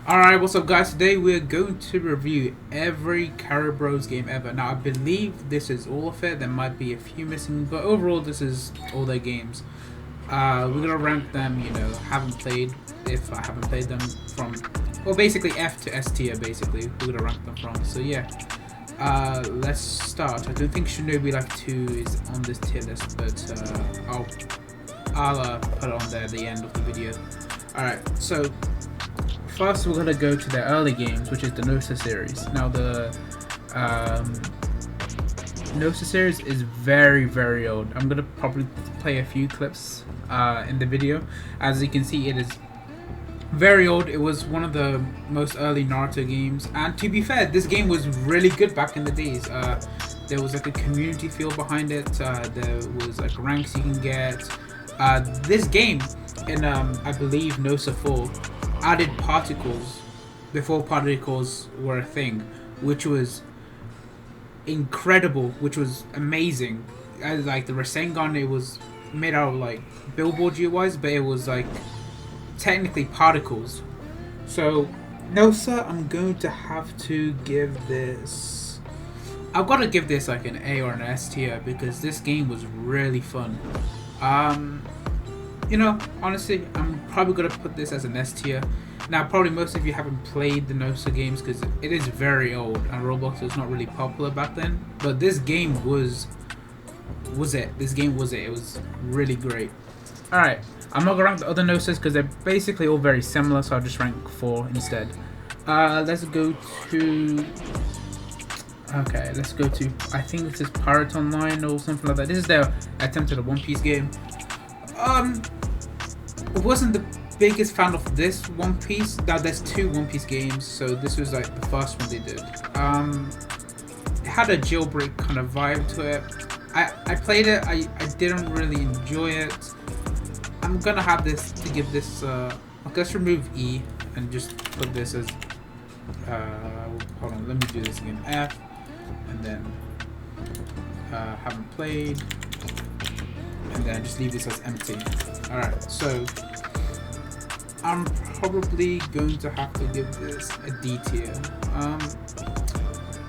Alright, what's up guys? Today we're going to review every Caribbros game ever. Now I believe this is all of it, there might be a few missing, but overall this is all their games. We're gonna rank them, haven't played, if I haven't played them from, well basically F to S tier basically, we're gonna rank them from, so yeah. Let's start. I don't think Shinobi Life 2 is on this tier list, but I'll put it on there at the end of the video. Alright, so first, we're going to go to the early games, which is the Nosa series. Now, the Nosa series is very, very old. I'm going to probably play a few clips in the video. As you can see, it is very old. It was one of the most early Naruto games. And to be fair, this game was really good back in the days. There was like a community feel behind it. There was like ranks you can get. This game in, I believe, Nosa 4 added particles before particles were a thing, which was incredible, which was amazing. Like the Rasengan, it was made out of like billboard UIs, but it was like technically particles. So Nosa, I'm going to have to give this, I've got to give this like an A or an S tier because this game was really fun. Honestly, I'm probably going to put this as an S tier. Now, probably most of you haven't played the Nosa games because it is very old and Roblox was not really popular back then. But this game was it. This game was it. It was really great. Alright, I'm not going to rank the other Nosas because they're basically all very similar, so I'll just rank 4 instead. Let's go to... Okay, let's go to... I think this is Pirate Online or something like that. This is their attempt at a One Piece game. I wasn't the biggest fan of this One Piece. Now there's 2 One Piece games, so this was like the first one they did. It had a jailbreak kind of vibe to it. I played it, I didn't really enjoy it. I'm gonna have this to give this let's remove E and just put this as hold on, let me do this again. F and then haven't played, and then just leave this as empty. Alright, so I'm probably going to have to give this a D tier.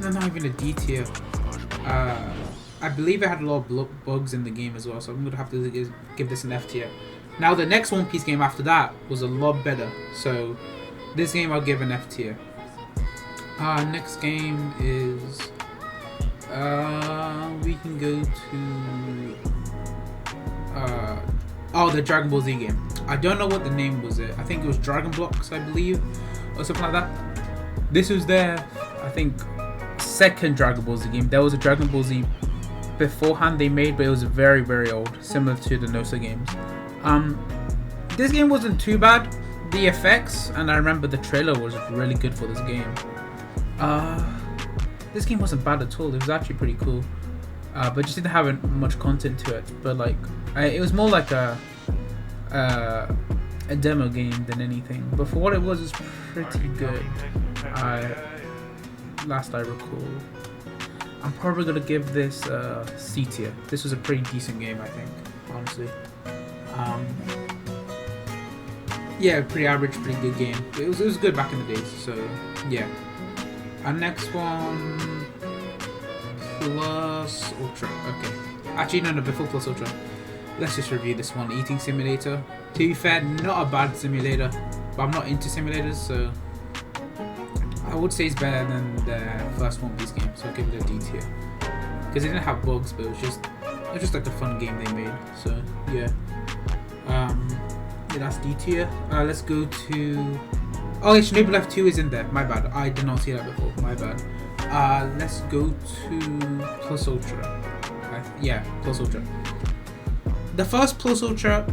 No, not even a D tier. I believe it had a lot of bugs in the game as well, so I'm going to have to give this an F tier. Now, the next One Piece game after that was a lot better, so this game I'll give an F tier. Next game is... we can go to... the Dragon Ball Z game. I don't know what the name was. I think it was Dragon Blocks, I believe, or something like that. This was their, I think, second Dragon Ball Z game. There was a Dragon Ball Z beforehand they made, but it was very, very old, similar to the Nosa games. This game wasn't too bad. The effects, and I remember the trailer was really good for this game. This game wasn't bad at all. It was actually pretty cool. But just didn't have much content to it. But like, it was more like a demo game than anything. But for what it was pretty good. Last I recall, I'm probably gonna give this C tier. This was a pretty decent game, I think, honestly. Yeah, pretty average, pretty good game. It was good back in the days. So yeah. Our next one. Plus Ultra. Okay. Actually, no, before Plus Ultra. Let's just review this one. Eating Simulator. To be fair, not a bad simulator. But I'm not into simulators, so... I would say it's better than the first One Piece game, so I'll give it a D tier. Because it didn't have bugs, but it was just like a fun game they made. So, yeah. Yeah, that's D tier. Let's go to... Oh, yeah, Shinobi Life 2 is in there. My bad. I did not see that before. My bad. Let's go to Plus Ultra. Yeah, Plus Ultra. The first Plus Ultra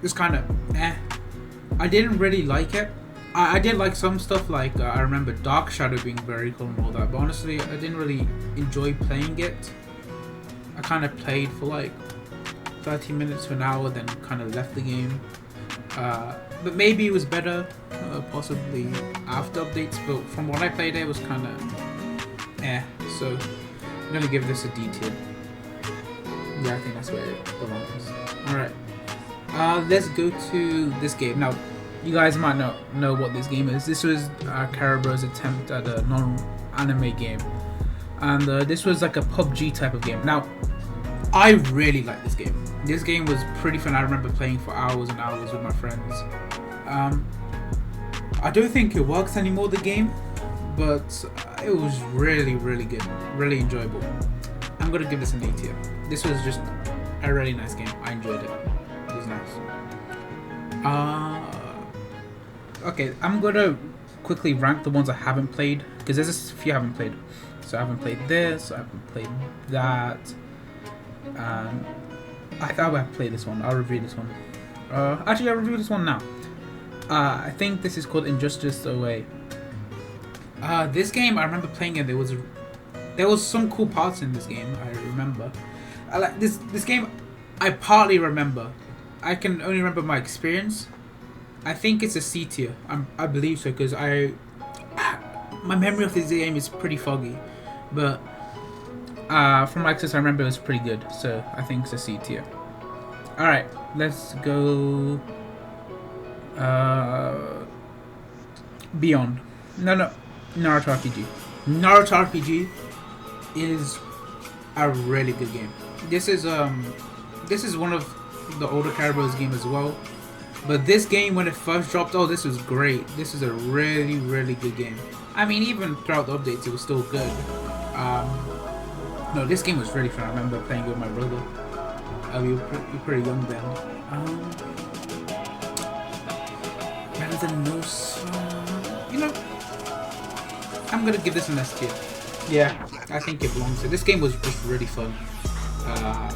was kind of eh. I didn't really like it. I did like some stuff, like I remember Dark Shadow being very cool and all that, but honestly I didn't really enjoy playing it. I kind of played for like 30 minutes to an hour, then kind of left the game. But maybe it was better, possibly after updates, but from what I played it was kind of eh, so I'm gonna give this a D tier. Yeah, I think that's where it belongs. Alright, let's go to this game. Now, you guys might not know what this game is. This was Caribbros' attempt at a non-anime game, and this was like a PUBG type of game. Now, I really like this game. This game was pretty fun. I remember playing for hours and hours with my friends. I don't think it works anymore, the game, but it was really, really good, really enjoyable. I'm gonna give this an A tier. This was just a really nice game. I enjoyed it. It was nice. Okay, I'm gonna quickly rank the ones I haven't played, because there's a few I haven't played. So I haven't played this, I haven't played that. I thought I'd play this one. I'll review this one. Actually, I'll review this one now. I think this is called Injustice Away. This game, I remember playing it. There was some cool parts in this game. I remember. I like this game. I partly remember. I can only remember my experience. I think it's a C tier. I believe so, because my memory of this game is pretty foggy, but from my access I remember it was pretty good, so I think it's a C tier. Alright, let's go Beyond. No, Naruto RPG. Naruto RPG is a really good game. This is one of the older Caribbros game as well. But this game, when it first dropped, oh, this was great. This is a really, really good game. I mean, even throughout the updates, it was still good. No, this game was really fun. I remember playing with my brother. We were pretty young then. Better than no song. You know, I'm gonna give this an S tier. Yeah, I think it belongs to. This game was just really fun. I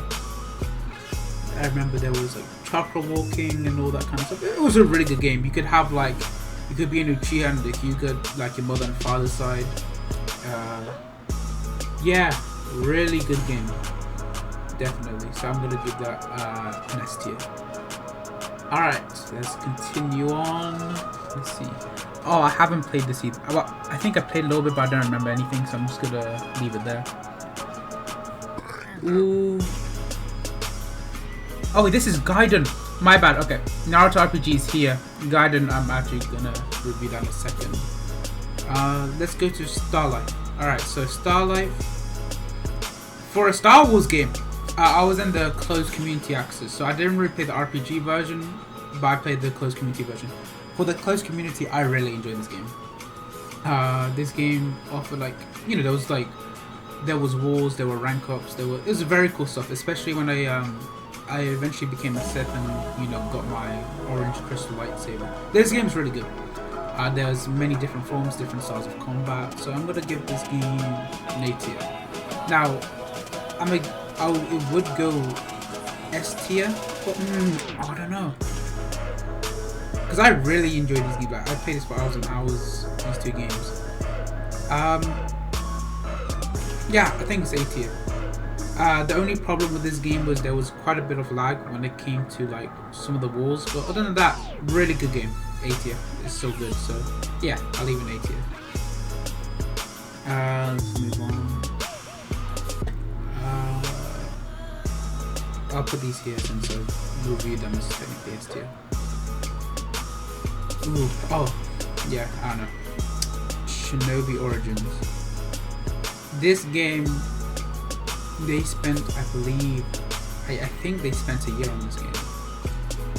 remember there was like chakra walking and all that kind of stuff. It was a really good game. You could have like, you could be an Uchiha and a Hyuga, like your mother and father's side. Yeah, really good game. Definitely. So I'm gonna give that an S tier. Alright, let's continue on. Let's see. Oh, I haven't played this either. Well, I think I played a little bit, but I don't remember anything, so I'm just gonna leave it there. Ooh. Oh, this is Gaiden. My bad. Okay, Naruto RPG is here. Gaiden, I'm actually gonna review that in a second. Let's go to Star Life. Alright, so Star Life. For a Star Wars game, I was in the closed community access, so I didn't really play the RPG version, but I played the closed community version. For the closed community, I really enjoyed this game. This game offered, like, you know, there was wars, there were rank ups, it was very cool stuff, especially when I eventually became a Sith and, you know, got my orange crystal lightsaber. This game's really good. There's many different forms, different styles of combat, so I'm gonna give this game an A tier. Now, it would go S tier, but I don't know, because I really enjoyed this game. Like, I played this for hours and hours. These two games. Yeah, I think it's A tier. The only problem with this game was there was quite a bit of lag when it came to like some of the walls, but other than that, really good game. A tier. It's so good. So yeah, I'll leave it A tier. Let's move on. I'll put these here since I review them as technically S tier. Ooh, oh, yeah, I don't know. Shinobi Origins. This game, they spent, I believe, I think they spent a year on this game.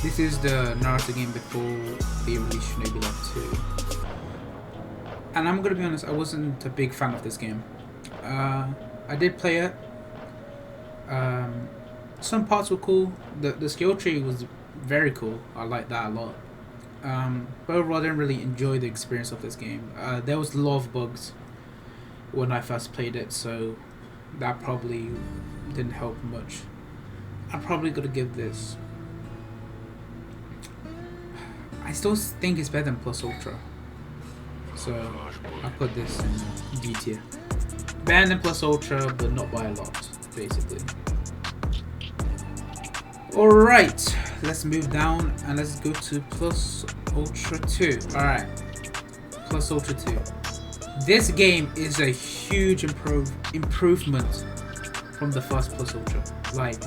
This is the Naruto game before they released Shinobi Life 2. And I'm gonna be honest, I wasn't a big fan of this game. I did play it. Some parts were cool. The skill tree was very cool. I liked that a lot. But overall, I didn't really enjoy the experience of this game. There was a lot of bugs when I first played it, so that probably didn't help much. I'm probably gonna give this. I still think it's better than Plus Ultra, so I put this in D tier. Better than Plus Ultra, but not by a lot, basically. Alright, let's move down and let's go to Plus Ultra 2. Alright, Plus Ultra 2. This game is a huge improvement from the first Plus Ultra. Like,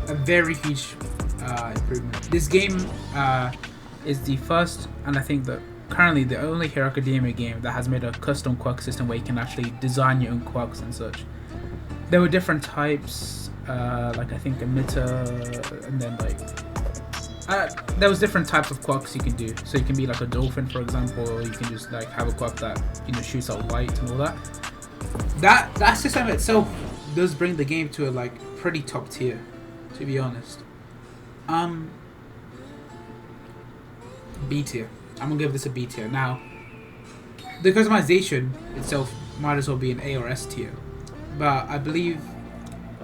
a very huge improvement. This game is the first, and I think that currently the only Hero Academia game that has made a custom quirk system where you can actually design your own quirks and such. There were different types, like I think emitter, and then like there was different types of quirks you can do. So you can be like a dolphin, for example, or you can just like have a quirk that, you know, shoots out light and all that. That system itself does bring the game to a like pretty top tier, to be honest. B tier. I'm gonna give this a B tier. Now, the customization itself might as well be an A or S tier, but I believe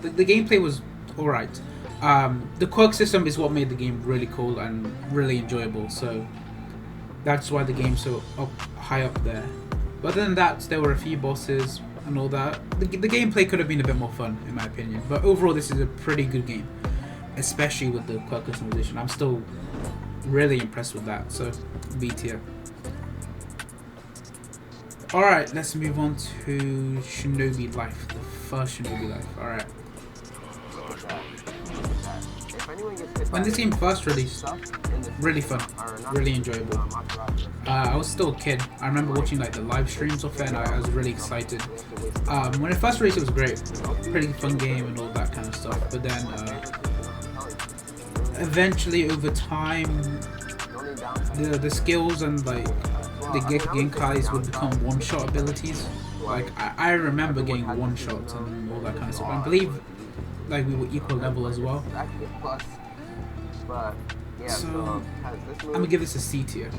the gameplay was alright. The quirk system is what made the game really cool and really enjoyable, so that's why the game's so high up there. But other than that, there were a few bosses and all that. The gameplay could have been a bit more fun, in my opinion, but overall this is a pretty good game, especially with the quirk customization. I'm still really impressed with that, so B tier. Alright, let's move on to Shinobi Life, the first Shinobi Life. Alright. When this game first released, really fun, really enjoyable. I was still a kid. I remember watching like the live streams of it, and I was really excited. When it first released, it was great, pretty fun game and all that kind of stuff. But then eventually, over time, the skills and like the Genkais would become one-shot abilities. Like I remember getting one-shots and all that kind of stuff. I believe like we were equal level as well. So I'm gonna give this a C tier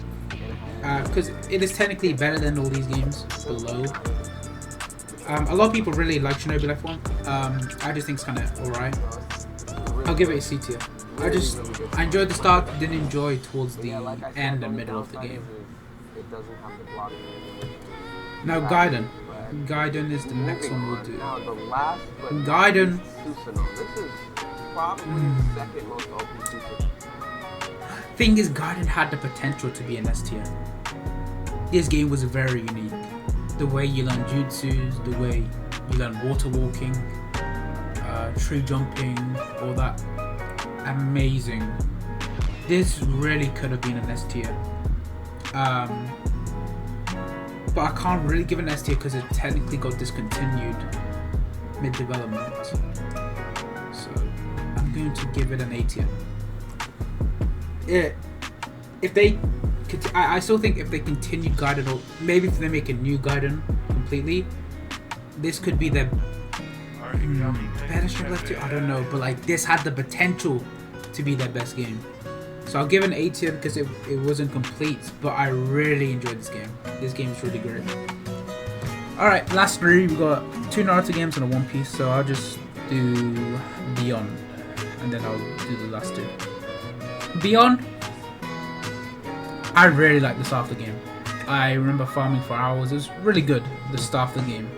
because it is technically better than all these games below. A lot of people really like Shinobi Life 1. I just think it's kind of alright. I'll give it a C tier. I enjoyed the start, didn't enjoy towards the end and middle of the game. Now Gaiden. Gaiden is the next one we'll do. Gaiden. Thing is, Gaiden had the potential to be an S tier. This game was very unique. The way you learn jutsus, the way you learn water walking, tree jumping, all that. Amazing. This really could have been an S tier. But I can't really give it an S tier because it technically got discontinued mid-development. So I'm going to give it an A tier. I still think if they continued Gaiden, or maybe if they make a new Gaiden completely, this could be their better Shinobi Life 2. I don't know, but like this had the potential to be their best game. So I'll give it an A tier because it wasn't complete, but I really enjoyed this game. This game is really great. Alright, last three, we got 2 Naruto games and a One Piece, so I'll just do Beyond, and then I'll do the last 2. Beyond, I really like the start of the game. I remember farming for hours. It was really good, the start of the game.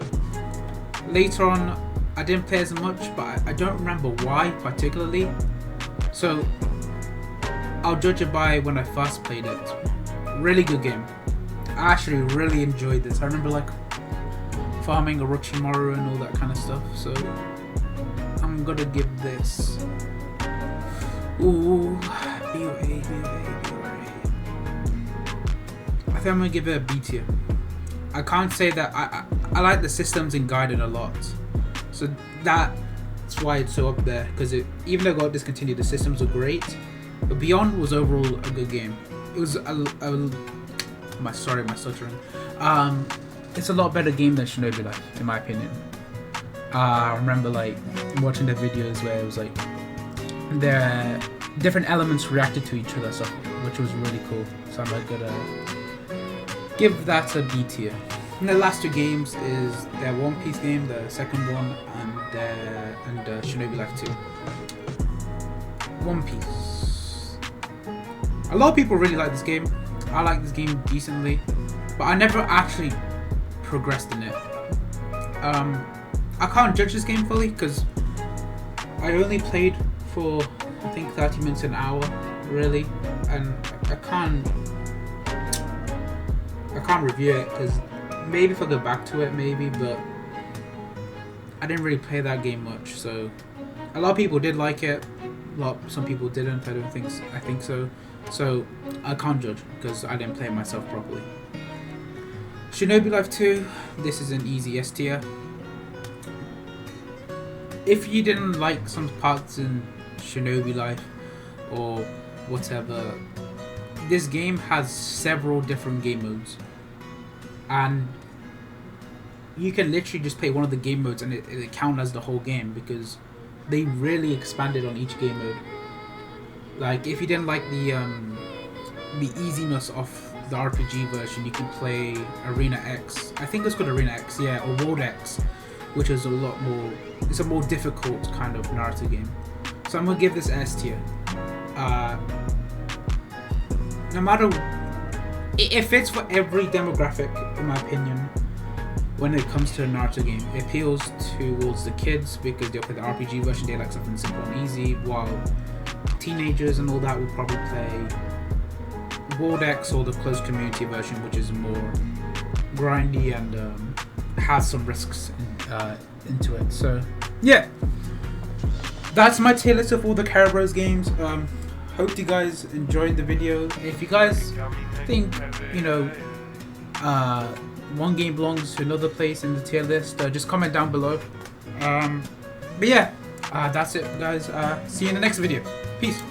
Later on, I didn't play as much, but I don't remember why particularly. So I'll judge it by when I first played it. Really good game. I actually really enjoyed this. I remember like farming Orochimaru and all that kind of stuff. So I'm gonna give this. Ooh, BOA. I think I'm gonna give it a B tier. I can't say that I like the systems in Gaiden a lot, so that's why it's so up there. Because even though it got discontinued, the systems were great. But Beyond was overall a good game. It was my stuttering. It's a lot better game than Shinobi Life, in my opinion. I remember like watching the videos where it was like the different elements reacted to each other, so which was really cool. So I'm gonna give that a B tier. And the last 2 games is their One Piece game, the second one, and Shinobi Life 2. One Piece. A lot of people really like this game. I like this game decently, but I never actually progressed in it. I can't judge this game fully because I only played for I think 30 minutes, an hour, really, and I can't review it because maybe if I go back to it, maybe, but I didn't really play that game much. So a lot of people did like it. Some people didn't. I think so. so I can't judge because I didn't play it myself properly. Shinobi Life 2, this is an easy S tier. If you didn't like some parts in Shinobi Life or whatever, this game has several different game modes, and you can literally just play one of the game modes and it counts as the whole game, because they really expanded on each game mode. Like, if you didn't like the easiness of the RPG version, you can play Arena X. I think it's called Arena X, yeah, or World X, which is a lot more. It's a more difficult kind of Naruto game. So I'm gonna give this S tier. No matter, it fits for every demographic, in my opinion. When it comes to a Naruto game, it appeals towards the kids because they'll play the RPG version. They like something simple and easy, while teenagers and all that will probably play World X or the closed community version, which is more grindy and has some risks into it. So yeah, that's my tier list of all the Caribbros games. Hope you guys enjoyed the video. If you guys think, you know, one game belongs to another place in the tier list, just comment down below. But yeah, that's it, guys. See you in the next video. Peace.